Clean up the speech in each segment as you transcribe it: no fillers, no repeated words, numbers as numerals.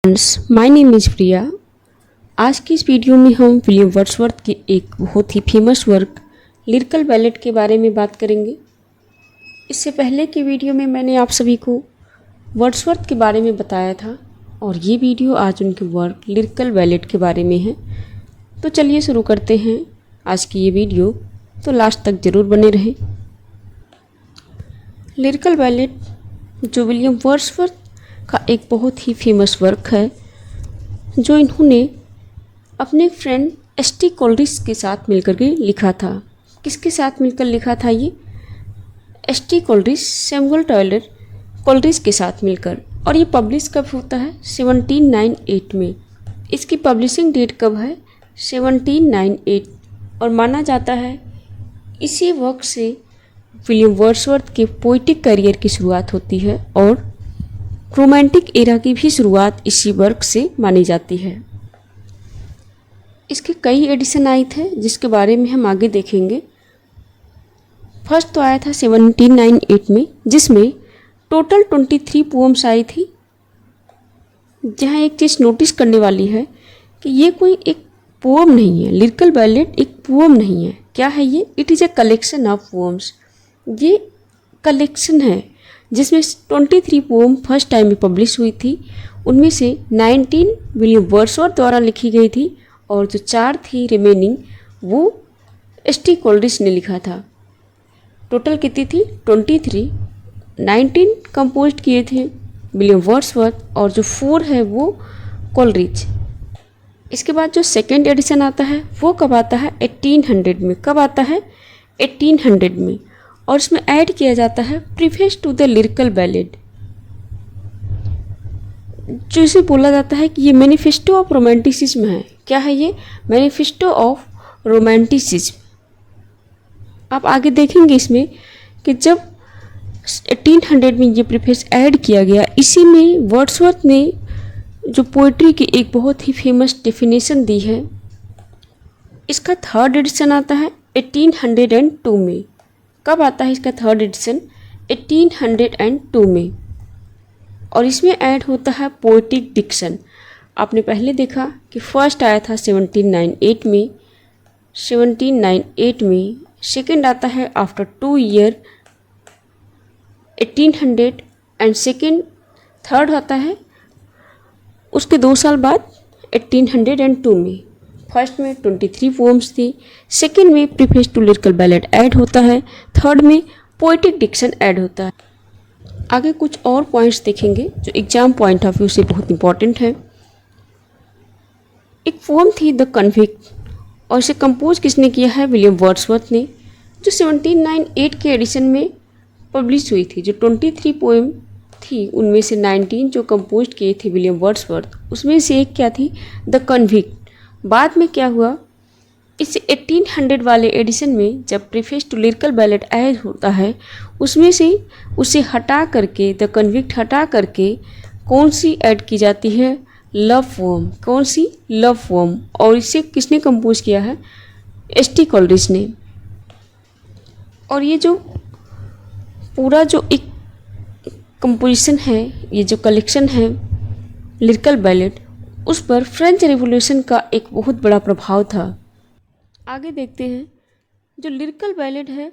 Friends, my name is प्रिया। आज की इस वीडियो में हम विलियम वर्ड्सवर्थ के एक बहुत ही फेमस वर्क लिरिकल बैलेट के बारे में बात करेंगे। इससे पहले की वीडियो में मैंने आप सभी को वर्ड्सवर्थ के बारे में बताया था और ये वीडियो आज उनके वर्क लिरिकल बैलेट के बारे में है। तो चलिए शुरू करते हैं आज की ये वीडियो, तो लास्ट तक ज़रूर बने रहें। लिरिकल बैलेट जो विलियम वर्ड्सवर्थ का एक बहुत ही फेमस वर्क है, जो इन्होंने अपने फ्रेंड एस.टी. कोलरिज के साथ मिलकर के लिखा था। किसके साथ मिलकर लिखा था ये? ST. Coleridge, Samuel Tyler Coleridge के साथ मिलकर। और ये पब्लिश कब होता है? 1798 में। इसकी पब्लिशिंग डेट कब है? 1798। और माना जाता है इसी वर्क से विलियम वर्ड्सवर्थ के पोइटिक करियर की शुरुआत होती है और रोमांटिक एरा की भी शुरुआत इसी वर्क से मानी जाती है। इसके कई एडिशन आए थे जिसके बारे में हम आगे देखेंगे। फर्स्ट तो आया था 1798 में, जिसमें टोटल 23 पोम्स आई थी। जहाँ एक चीज़ नोटिस करने वाली है कि ये कोई एक पोम नहीं है, लिरिकल बैलेट एक पोम नहीं है। क्या है ये? It is a collection of poems. ये कलेक्शन है जिसमें 23 पोम फर्स्ट टाइम में पब्लिश हुई थी। उनमें से 19 विलियम वर्ड्सवर्थ द्वारा लिखी गई थी और जो 4 थी रिमेनिंग वो एस.टी. कोलरिज ने लिखा था। टोटल कितनी थी? 23। 19 कंपोज किए थे विलियम वर्ड्सवर्थ और जो 4 है वो कोलरिज। इसके बाद जो सेकेंड एडिशन आता है वो कब आता है? 1800 में। कब आता है? 1800 में। और इसमें ऐड किया जाता है preface to the lyrical ballad, जो इसे बोला जाता है कि ये मैनिफेस्टो ऑफ रोमांटिसिज्म है। क्या है ये? Manifesto of romanticism. आप आगे देखेंगे इसमें कि जब 1800 में ये प्रीफेस ऐड किया गया, इसी में वर्ड्सवर्थ ने जो पोइट्री की एक बहुत ही फेमस डेफिनेशन दी है। इसका थर्ड एडिशन आता है 1802 में। कब आता है इसका थर्ड एडिशन? 1802 में। और इसमें ऐड होता है पोएटिक डिक्शन। आपने पहले देखा कि फर्स्ट आया था 1798 में। 1798 में सेकेंड आता है after 2 year 1800 and second third आता है उसके 2 साल बाद 1802 में। फर्स्ट में 23 पोम्स थी, सेकेंड में preface to lyrical ballad add होता है, थर्ड में पोएटिक डिक्शन ऐड होता है। आगे कुछ और पॉइंट्स देखेंगे जो एग्जाम पॉइंट ऑफ व्यू से बहुत इंपॉर्टेंट है। एक पोम थी द कन्विक्ट और इसे कंपोज किसने किया है? विलियम वर्ड्सवर्थ ने, जो 1798 के एडिशन में पब्लिश हुई थी। जो 23 पोएम थी उनमें से 19 जो कंपोज किए थे विलियम वर्ड्सवर्थ, उसमें से एक क्या थी? The convict. बाद में क्या हुआ, इस 1800 वाले एडिशन में जब preface to lyrical ballad add होता है, उसमें से उसे हटा करके, द कन्विक्ट हटा करके कौन सी ऐड की जाती है? Love poem. कौन सी? Love pome. और इसे किसने कंपोज किया है? एस.टी. कोलरिज ने। और ये जो पूरा जो एक कंपोजिशन है, ये जो कलेक्शन है लिरिकल बैलेट, उस पर फ्रेंच रिवॉल्यूशन का एक बहुत बड़ा प्रभाव था। आगे देखते हैं जो लिरिकल बैलेट है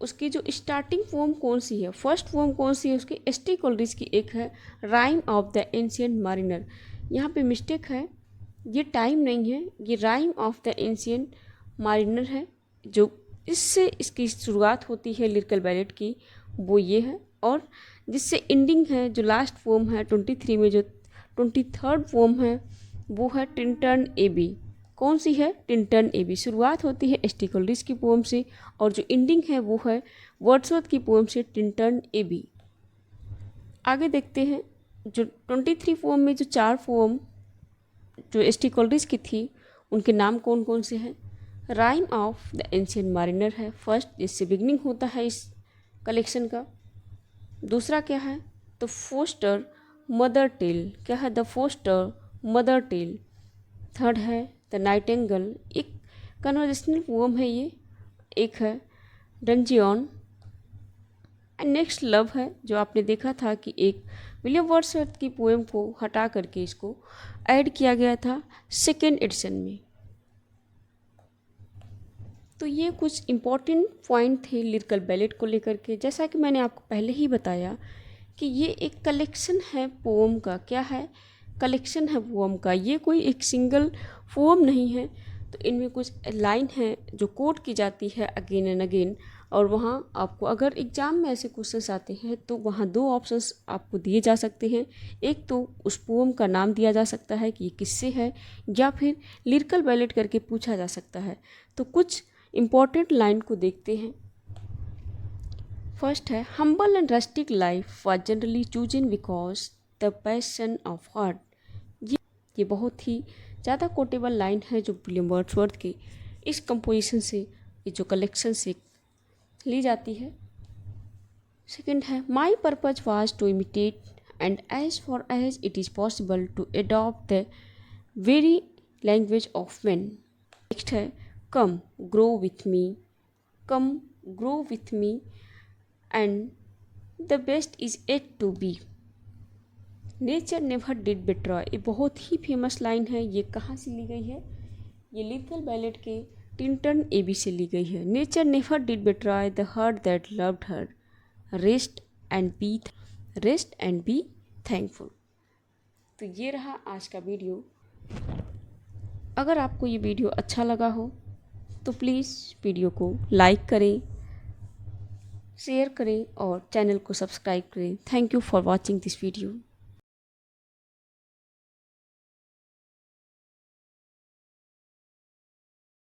उसकी जो स्टार्टिंग फॉर्म कौन सी है? फर्स्ट फॉर्म कौन सी है उसकी? एस.टी. कोलरिज की एक है राइम ऑफ द एंशिएंट मारिनर। यहाँ पे मिस्टेक है, ये टाइम नहीं है, ये राइम ऑफ द एंशिएंट मारिनर है। जो इससे इसकी शुरुआत होती है लिरिकल बैलेट की, वो ये है। और जिससे एंडिंग है, जो लास्ट फॉर्म है 23 में, जो 23rd पोम है वो है टिंटर्न एबी। कौन सी है? Tintern abbey. शुरुआत होती है एस.टी. कोलरिज की पोम से और जो एंडिंग है वो है वर्ड्सवर्थ की पोम से टिंटर्न एबी। आगे देखते हैं जो 23 पोम में जो 4 पोम जो एस.टी. कोलरिज की थी उनके नाम कौन कौन से हैं? राइम ऑफ द एंशिएंट मारिनर है फर्स्ट, जिससे बिगनिंग होता है इस कलेक्शन का। दूसरा क्या है? The foster mother tale. क्या है? The foster mother tale. Third है द नाइटिंगेल, एक कन्वर्सेशनल पोम है ये। एक है डंजियन एंड नेक्स्ट लव है, जो आपने देखा था कि एक विलियम वर्ड्सवर्थ की पोएम को हटा करके इसको ऐड किया गया था सेकेंड एडिशन में। तो ये कुछ इम्पॉर्टेंट पॉइंट थे लिरिकल बैलेट को लेकर के। जैसा कि मैंने आपको पहले ही बताया कि ये एक कलेक्शन है पोम का। क्या है? कलेक्शन है पोम का। ये कोई एक सिंगल पोम नहीं है। तो इनमें कुछ लाइन है जो कोट की जाती है अगेन एंड अगेन, और वहाँ आपको अगर एग्ज़ाम में ऐसे क्वेश्चंस आते हैं तो वहाँ दो ऑप्शंस आपको दिए जा सकते हैं। एक तो उस पोम का नाम दिया जा सकता है कि ये किससे है, या फिर लिरिकल बैलेट करके पूछा जा सकता है। तो कुछ इम्पॉर्टेंट लाइन को देखते हैं। फर्स्ट है, humble and rustic life was generally chosen because the passion of heart. ये बहुत ही ज़्यादा कोटेबल लाइन है जो विलियम वर्ड्सवर्थ के इस कंपोजिशन से, ये जो कलेक्शन से ली जाती है। सेकंड है, my purpose was to imitate and as far as it is possible to adopt the very language of man. Next है, come grow with me, come grow with me and the best is yet to be. Nature never did betray, ये बहुत ही famous line है। ये कहाँ से ली गई है? ये लिरिकल बैलेट के टिंटन एबी से ली गई है। Nature never did betray the heart that loved her, rest and be thankful. तो ये रहा आज का वीडियो। अगर आपको ये वीडियो अच्छा लगा हो तो प्लीज़ वीडियो को लाइक करें, शेयर करें और चैनल को सब्सक्राइब करें। Thank you for watching this video.